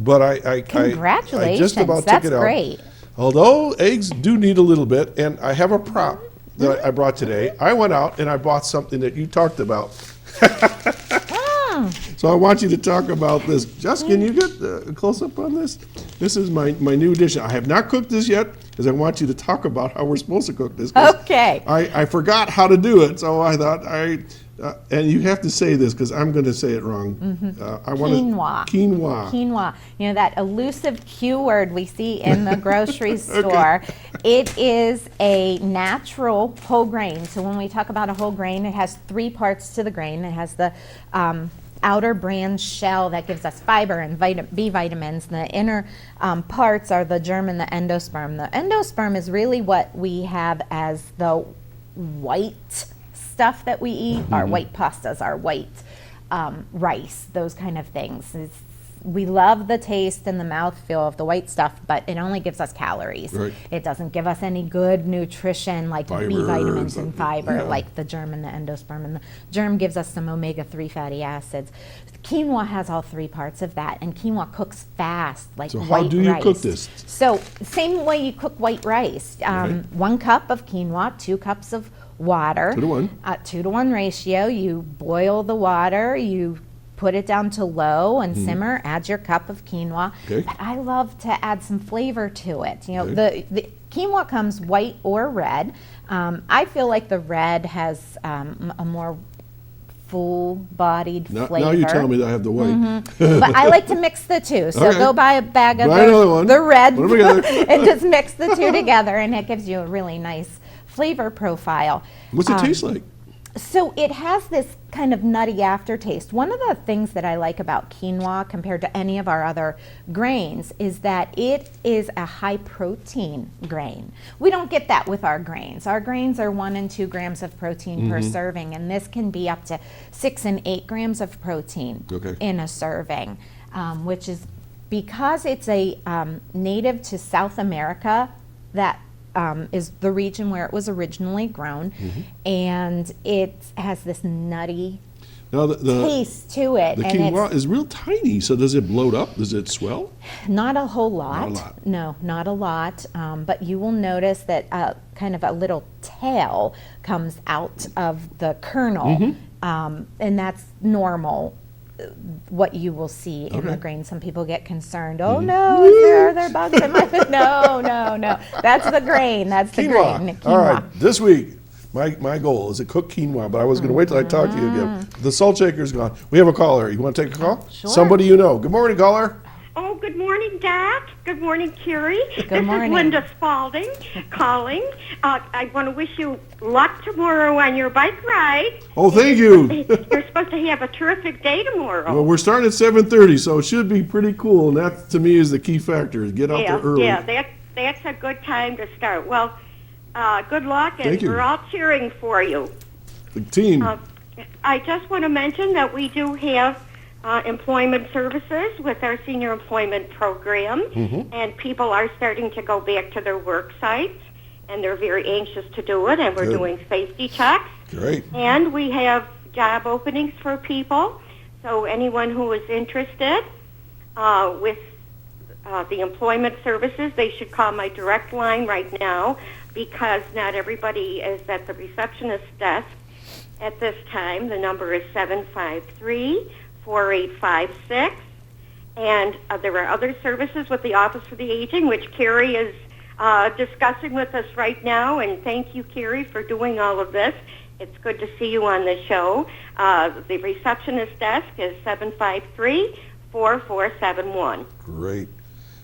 I congratulations, just about that's took it out. great. Although eggs do need a little bit, and I have a prop that I brought today. I went out and I bought something that you talked about. So I want you to talk about this. Jess, can you get a close-up on this? This is my new addition. I have not cooked this yet, because I want you to talk about how we're supposed to cook this. Okay. I forgot how to do it, so I thought and you have to say this, because I'm going to say it wrong. Quinoa. Quinoa. Quinoa. That elusive Q word we see in the grocery store. It is a natural whole grain. So when we talk about a whole grain, it has 3 parts to the grain. It has the outer bran shell that gives us fiber and B vitamins. The inner parts are the germ and the endosperm. The endosperm is really what we have as the white stuff that we eat, our white pastas, our white rice, those kind of things. We love the taste and the mouthfeel of the white stuff, but it only gives us calories. It doesn't give us any good nutrition like B vitamins and fiber, like the germ and the endosperm. And the germ gives us some omega-3 fatty acids. Quinoa has all 3 parts of that, and quinoa cooks fast, like white rice. So how do you cook this? So same way you cook white rice. 1 cup of quinoa, 2 cups of water. 2 to 1. 2 to 1 ratio. You boil the water, you put it down to low and simmer, add your cup of quinoa. But I love to add some flavor to it. The quinoa comes white or red. I feel like the red has a more full-bodied flavor. Now you tell me that I have to wait. But I like to mix the two. So Okay. go buy a bag of Buy another one. the red Put 'em together. and just mix the two together, and it gives you a really nice flavor profile. What's it taste like? So it has this kind of nutty aftertaste. One of the things that I like about quinoa compared to any of our other grains is that it is a high protein grain. We don't get that with our grains. Our grains are 1 and 2 grams of protein per serving, and this can be up to 6 and 8 grams of protein in a serving, which is because it's a native to South America. That is the region where it was originally grown, and it has this nutty Now the taste to it. the and quinoa it's is real tiny, so does it bloat up? Does it swell? not a whole lot. Not a lot. No, not a lot. But you will notice that kind of a little tail comes out of the kernel, and that's normal. What you will see in the grain. Some people get concerned. Oh no, are there bugs in my food? No. That's the grain. That's the grain. Quinoa. All right, this week, my goal is to cook quinoa, but I was going to wait till I talk to you again. The salt shaker's gone. We have a caller. You want to take a call? Sure. Somebody you know. Good morning, caller. Oh, good morning, Doc. Good morning, Carey. Good morning. This is Linda Spalding calling. I want to wish you luck tomorrow on your bike ride. Oh, thank you. You're supposed to have a terrific day tomorrow. Well, we're starting at 7:30, so it should be pretty cool, and that, to me, is the key factor, is get out there early. Yeah, that's a good time to start. Well, good luck, and Thank you. we're all cheering for you. The team. I just want to mention that we do have employment services with our senior employment program, and people are starting to go back to their work sites, and they're very anxious to do it, and we're Good. doing safety checks. Great. And we have job openings for people, so anyone who is interested with the employment services, they should call my direct line right now, because not everybody is at the receptionist desk at this time. The number is 753-4856. And there are other services with the Office for the Aging, which Carey is discussing with us right now. And thank you, Carey, for doing all of this. It's good to see you on the show. The receptionist desk is 753-4471. Great.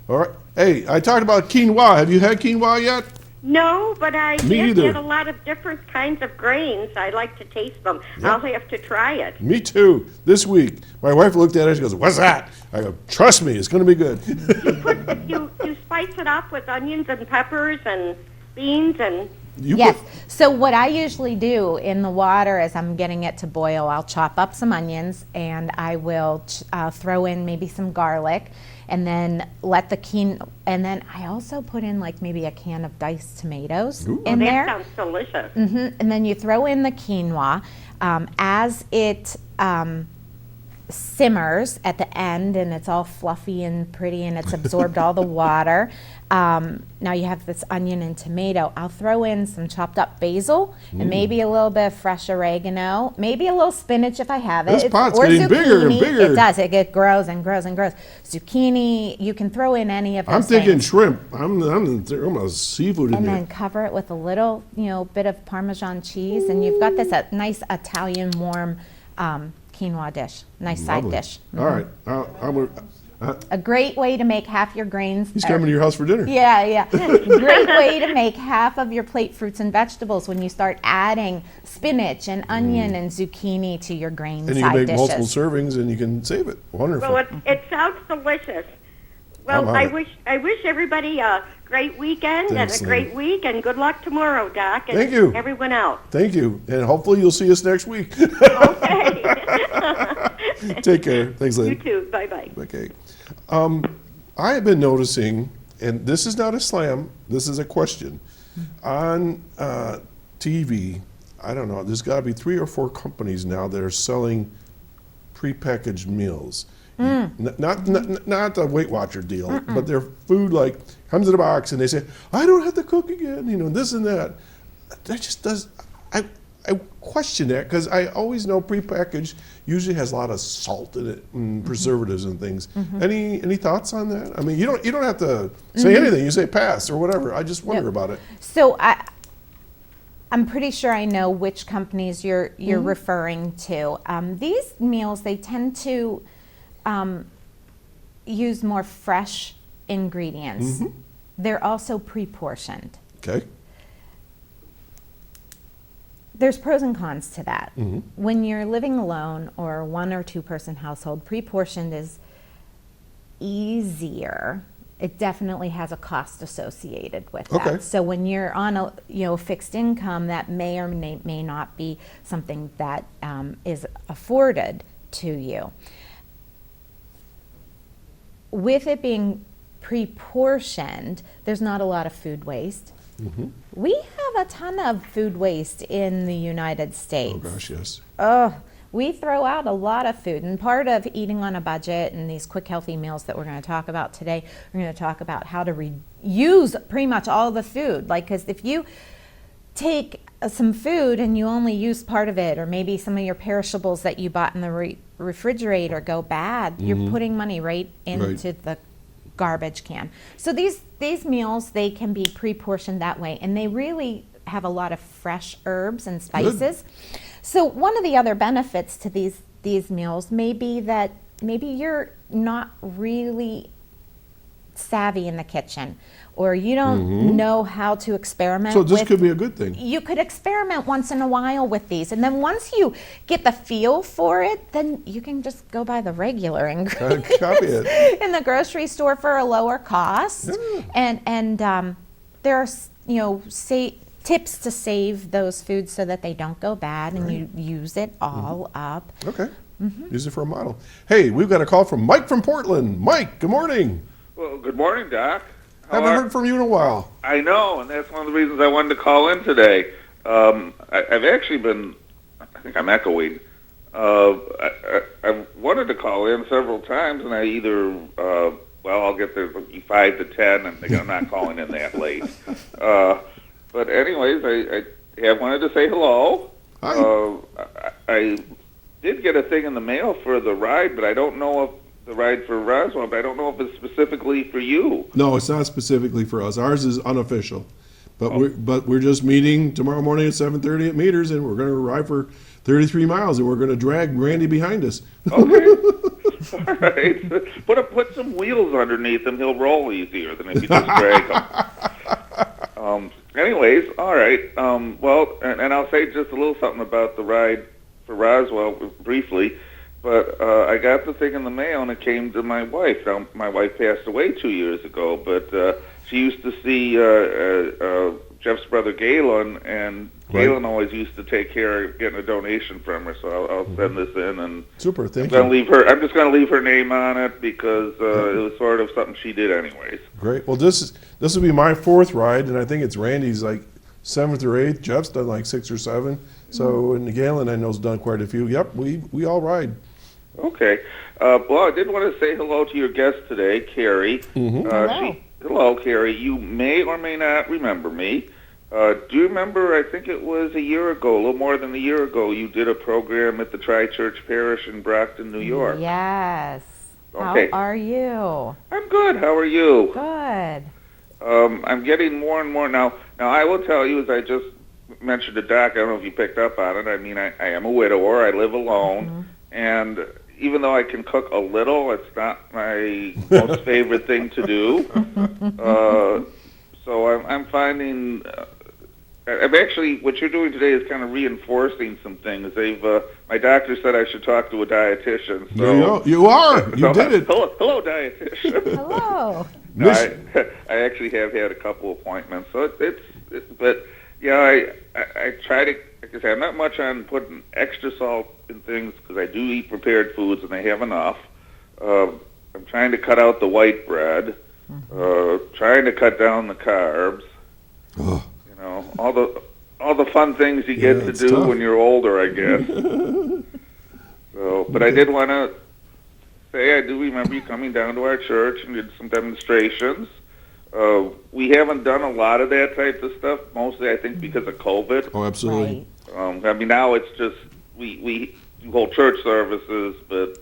All right. Hey, I talked about quinoa. Have you had quinoa yet? No, but I Me did either. get a lot of different kinds of grains. I like to taste them. Yeah. I'll have to try it. Me too. This week, my wife looked at it. She goes, "What's that?" I go, "Trust me, it's going to be good." You spice it up with onions and peppers and beans and... Yes. So what I usually do in the water as I'm getting it to boil, I'll chop up some onions, and I will throw in maybe some garlic, and then let the and then I also put in like maybe a can of diced tomatoes in there. That sounds delicious. And then you throw in the quinoa. As it simmers at the end, and it's all fluffy and pretty, and it's absorbed all the water. Now you have this onion and tomato. I'll throw in some chopped up basil and maybe a little bit of fresh oregano, maybe a little spinach if I have it. This pot's or getting bigger and zucchini. bigger. It does. It grows and grows and grows. Zucchini, you can throw in any of those I'm thinking things. shrimp. I'm a seafood in And there. then cover it with a little, bit of Parmesan cheese, and you've got this nice Italian warm quinoa dish, nice side Lovely. dish. All right. A great way to make half your grains. He's coming to your house for dinner. Yeah. Great way to make half of your plate fruits and vegetables when you start adding spinach and onion and zucchini to your grain And you can side make dishes. multiple servings, and you can save it. Wonderful. Well, it sounds delicious. Well, I'm on it. I wish everybody a great weekend Thanks, and a great Lynn. week, and good luck tomorrow, Doc, and Thank you. everyone else. Thank you. And hopefully you'll see us next week. Okay. Take care. Thanks, You Lynn. too. Bye-bye. Okay. I have been noticing, and this is not a slam, this is a question. On TV, I don't know, there's got to be 3 or 4 companies now that are selling prepackaged meals. Not the Weight Watcher deal, but their food like comes in a box and they say, "I don't have to cook again," this and that. That just does. I question that because I always know prepackaged usually has a lot of salt in it and preservatives and things. Any thoughts on that? I mean, you don't have to say anything. You say pass or whatever. I just wonder about it. So I'm pretty sure I know which companies you're referring to. These meals, they tend to use more fresh ingredients. They're also pre-portioned. Okay. There's pros and cons to that. When you're living alone or 1 or 2 person household, pre-portioned is easier. It definitely has a cost associated with that. So when you're on a fixed income, that may or may not be something that is afforded to you. With it being pre-portioned, there's not a lot of food waste. We have a ton of food waste in the United States. Oh gosh, yes. We throw out a lot of food, and part of eating on a budget and these quick healthy meals that we're going to talk about today, we're going to talk about how to reuse pretty much all the food. Like, because if you take some food and you only use part of it, or maybe some of your perishables that you bought in the refrigerator go bad, you're putting money right into the garbage can. So these meals, they can be pre-portioned that way, and they really have a lot of fresh herbs and spices. So one of the other benefits to these meals may be that maybe you're not really savvy in the kitchen, or you don't know how to experiment. So this could be a good thing. You could experiment once in a while with these, and then once you get the feel for it, then you can just go buy the regular ingredients Copy it. in the grocery store for a lower cost. And there are tips to save those foods so that they don't go bad, and you use it all up. Okay. Use it for a model. Hey, we've got a call from Mike from Portland. Mike, good morning. Well, good morning, Doc. Haven't heard from you in a while. I know, and that's one of the reasons I wanted to call in today. I've actually been, I think I'm echoing. I've wanted to call in several times, and I either, I'll get there 5 to 10, and I'm not calling in that late. But anyways, I have wanted to say hello. Hi. I did get a thing in the mail for the ride, but I don't know if the ride for Roswell, but I don't know if it's specifically for you. No, it's not specifically for us. Ours is unofficial. But we're just meeting tomorrow morning at 7:30 at Meters, and we're going to arrive for 33 miles, and we're going to drag Randy behind us. Okay. All right. Put some wheels underneath him. He'll roll easier than if you just drag him. Anyways, all right. And I'll say just a little something about the ride for Roswell briefly. But I got the thing in the mail, and it came to my wife. Now, my wife passed away 2 years ago, but she used to see Jeff's brother Galen, and Galen always used to take care of getting a donation from her. So I'll send this in, and super. Thank you. I'm just going to leave her name on it because it was sort of something she did, anyways. Great. Well, this will be my 4th ride, and I think it's Randy's like 7th or 8th. Jeff's done like 6 or 7. So, and Galen I know's done quite a few. Yep, we all ride. Okay. I did want to say hello to your guest today, Carey. Hello. Hello, Carey. You may or may not remember me. Do you remember, I think it was a year ago, a little more than a year ago, you did a program at the Tri-Church Parish in Brockton, New York? Yes. Okay. How are you? I'm good. How are you? Good. I'm getting more and more now. Now, I will tell you, as I just mentioned to Doc, I don't know if you picked up on it, I mean, I am a widower. I live alone. And even though I can cook a little, it's not my most favorite thing to do. So I'm finding, I've actually, what you're doing today is kind of reinforcing some things. My doctor said I should talk to a dietitian. So, there you go. You are. You did it. Hello, dietitian. Hello. No, I actually have had a couple appointments. So but yeah, I try to, like I say, I'm not much on putting extra salt in things because I do eat prepared foods and I have enough. I'm trying to cut out the white bread, trying to cut down the carbs. Oh. You know, all the fun things you get to do tough when you're older, I guess. So, but I did want to say I do remember you coming down to our church and did some demonstrations. We haven't done a lot of that type of stuff, mostly I think because of COVID. Oh, absolutely. Right. I mean, now it's just we hold church services, but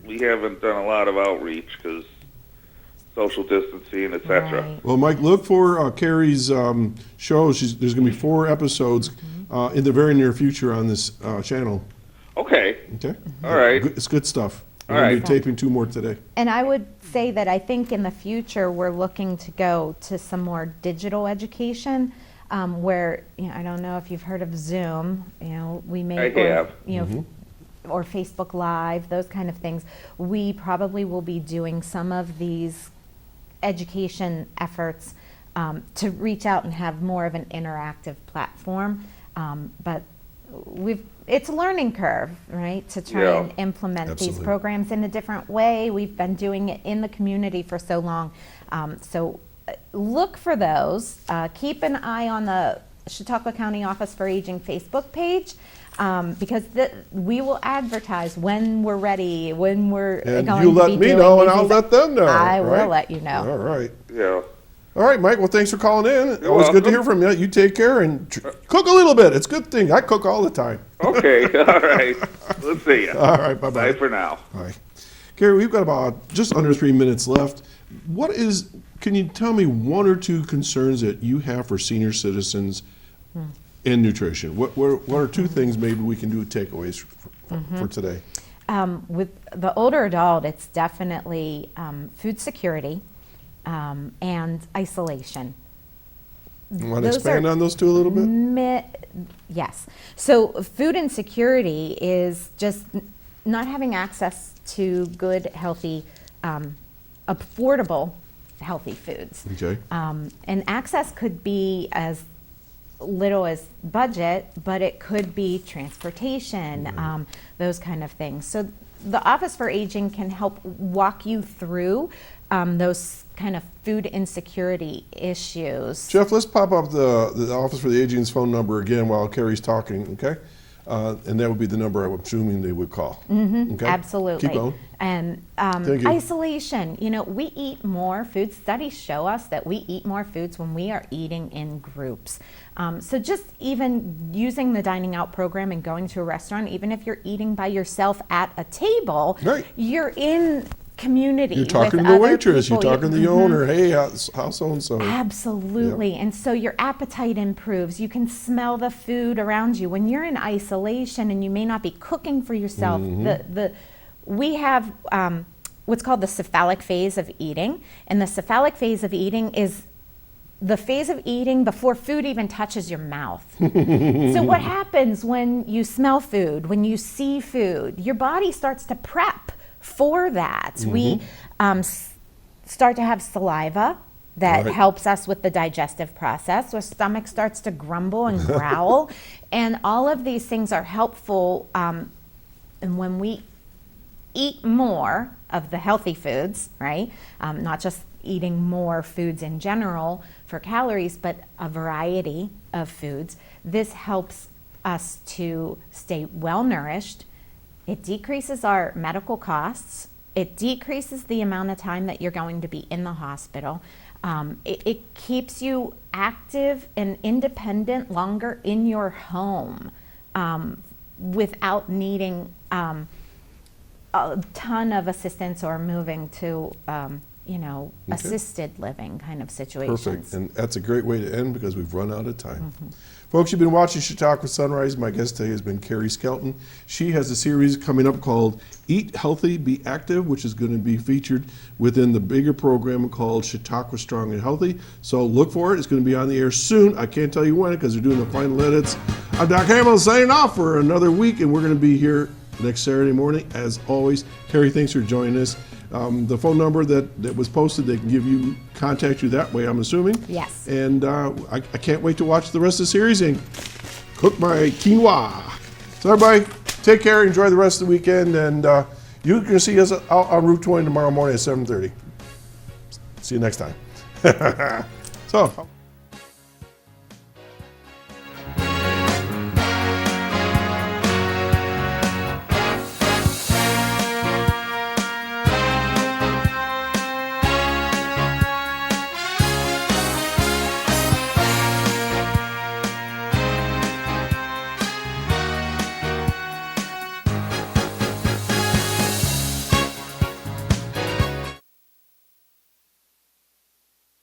we haven't done a lot of outreach because social distancing, etc. Right. Well, Mike, look for Carey's show. There's going to be 4 episodes in the very near future on this channel. Okay. Okay? All right. It's good stuff. All We're going to right. be taping 2 more today. And I would say that I think in the future we're looking to go to some more digital education, where I don't know if you've heard of Zoom. We may I have. or Facebook Live, those kind of things. We probably will be doing some of these education efforts to reach out and have more of an interactive platform. But it's a learning curve, right, to try and implement Absolutely. these programs in a different way. We've been doing it in the community for so long. So look for those. Keep an eye on the Chautauqua County Office for Aging Facebook page, because we will advertise when we're ready, when we're And going you to let be me doing know, and these I'll let them know. I right? will let you know. All right. Yeah. All right, Mike. Well, thanks for calling in. You're Always good to welcome. hear from you. You take care and cook a little bit. It's a good thing. I cook all the time. Okay. All right. Let's see you. All right. Bye-bye. Bye for now. All right. Carey, we've got about just under 3 minutes left. Can you tell me 1 or 2 concerns that you have for senior citizens in nutrition? What are 2 things maybe we can do takeaways for today? With the older adult, it's definitely food security and isolation. You want to Those expand are on those 2 a little bit? Yes. So food insecurity is just not having access to good, healthy, affordable, healthy foods. Okay. And access could be as little as budget, but it could be transportation, those kind of things. So the Office for Aging can help walk you through those kind of food insecurity issues. Jeff, let's pop up the Office for the Aging's phone number again while Carey's talking, okay? And that would be the number I'm assuming they would call. Okay? Absolutely. Keep going. And Thank you. isolation, we eat more foods. Studies show us that we eat more foods when we are eating in groups. So just even using the dining out program and going to a restaurant, even if you're eating by yourself at a table, Right. you're in community. You're talking with to the other waitress, you're people. talking to the owner, hey, how so-and-so? Absolutely. And so your appetite improves. You can smell the food around you. When you're in isolation and you may not be cooking for yourself, we have what's called the cephalic phase of eating. And the cephalic phase of eating is the phase of eating before food even touches your mouth. So what happens when you smell food, when you see food? Your body starts to prep for that. We start to have saliva that helps us with the digestive process. Our stomach starts to grumble and growl. And all of these things are helpful. And when we eat more of the healthy foods, right? Not just eating more foods in general for calories, but a variety of foods. This helps us to stay well nourished. It decreases our medical costs. It decreases the amount of time that you're going to be in the hospital. It keeps you active and independent longer in your home without needing a ton of assistance or moving to, assisted living kind of situations. Perfect, and that's a great way to end because we've run out of time. Folks, you've been watching Chautauqua Sunrise. My guest today has been Carey Skelton. She has a series coming up called Eat Healthy, Be Active, which is going to be featured within the bigger program called Chautauqua Strong and Healthy. So look for it. It's going to be on the air soon. I can't tell you when because they're doing the final edits. I'm Doc Hamels signing off for another week, and we're going to be here next Saturday morning. As always, Carey, thanks for joining us. The phone number that was posted, they can contact you that way, I'm assuming. Yes. And I can't wait to watch the rest of the series and cook my quinoa. So everybody, take care, enjoy the rest of the weekend, and you can see us out on Route 20 tomorrow morning at 7:30. See you next time. So.